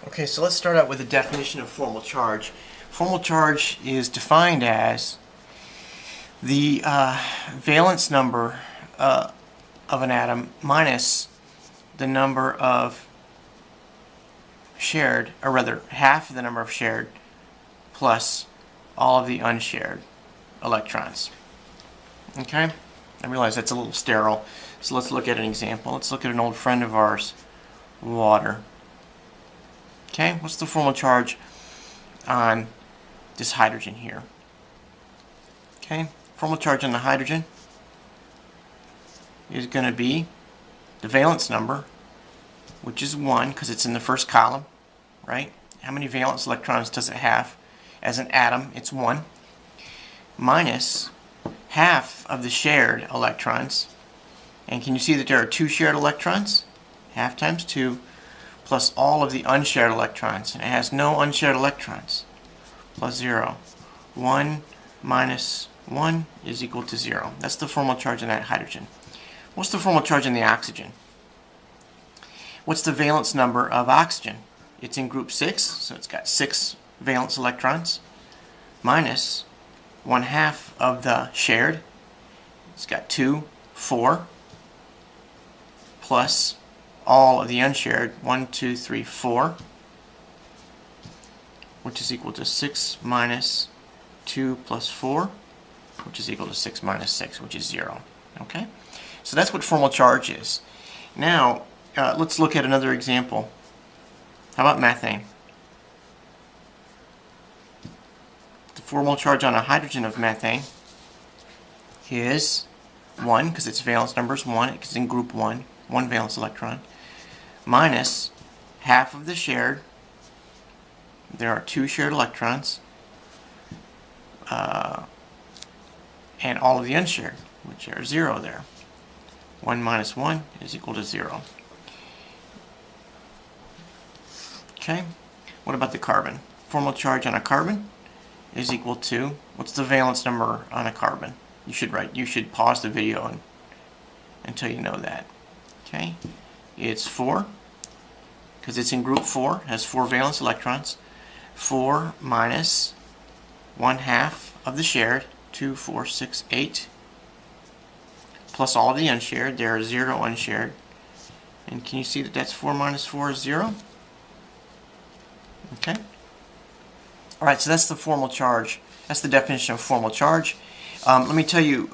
Okay, so let's start out with the definition of formal charge. Formal charge is defined as the valence number of an atom minus the number of shared, or rather half of the number of shared plus all of the unshared electrons. Okay? I realize that's a little sterile, so let's look at an example. Let's look at an old friend of ours, water. Okay, what's the formal charge on this hydrogen here? Okay, formal charge on the hydrogen is going to be the valence number, which is 1 because it's in the first column, right? How many valence electrons does it have? As an atom, it's 1, minus half of the shared electrons. And can you see that there are 2 shared electrons? Half times 2 plus all of the unshared electrons. And it has no unshared electrons. Plus 0. 1 minus 1 is equal to 0. That's the formal charge on that hydrogen. What's the formal charge on the oxygen? What's the valence number of oxygen? It's in group 6, so it's got 6 valence electrons, minus 1/2 of the shared. It's got 2, 4, plus all of the unshared, 1, 2, 3, 4, which is equal to 6 minus 2 plus 4, which is equal to 6 minus 6, which is 0. Okay? So that's what formal charge is. Now, let's look at another example. How about methane? The formal charge on a hydrogen of methane is 1, because its valence number is 1, it's in group 1, 1 valence electron, minus half of the shared. There are 2 shared electrons, and all of the unshared, which are 0 there. 1 minus 1 is equal to 0. Okay, what about the carbon? Formal charge on a carbon is equal to, what's the valence number on a carbon? You should pause the video until you know that. Okay, it's 4, because it's in group 4, has 4 valence electrons. 4 minus 1/2 of the shared, 2, 4, 6, 8, plus all of the unshared. There are 0 unshared. And can you see that that's 4 minus 4 is 0? Okay. Alright, so that's the formal charge. That's the definition of formal charge. Let me tell you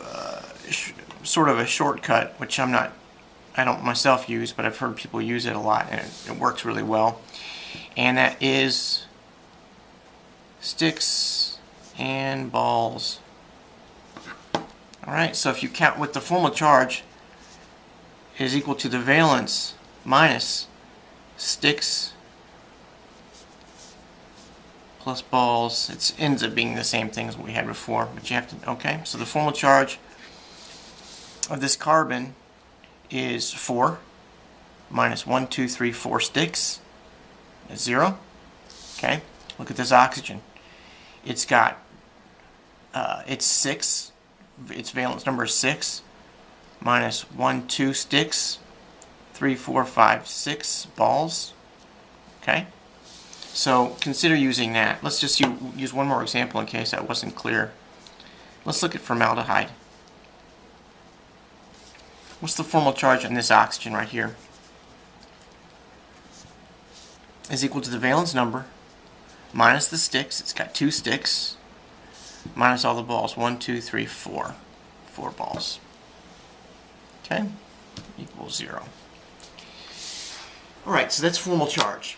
sort of a shortcut, which I don't myself use, but I've heard people use it a lot, and it works really well. And that is sticks and balls. Alright, so if you count with the formal charge is equal to the valence minus sticks plus balls, it ends up being the same thing as what we had before, but you have to, okay, so the formal charge of this carbon is 4 minus 1, 2, 3, 4 sticks, that's 0. Okay, look at this oxygen. It's got, it's 6, its valence number is 6, minus 1, 2 sticks, 3, 4, 5, 6 balls. Okay, so consider using that. Let's just use one more example in case that wasn't clear. Let's look at formaldehyde. What's the formal charge on this oxygen right here? Is equal to the valence number minus the sticks. It's got 2 sticks, minus all the balls. 1, 2, 3, 4. 4 balls. Okay, equals 0. Alright, so that's formal charge.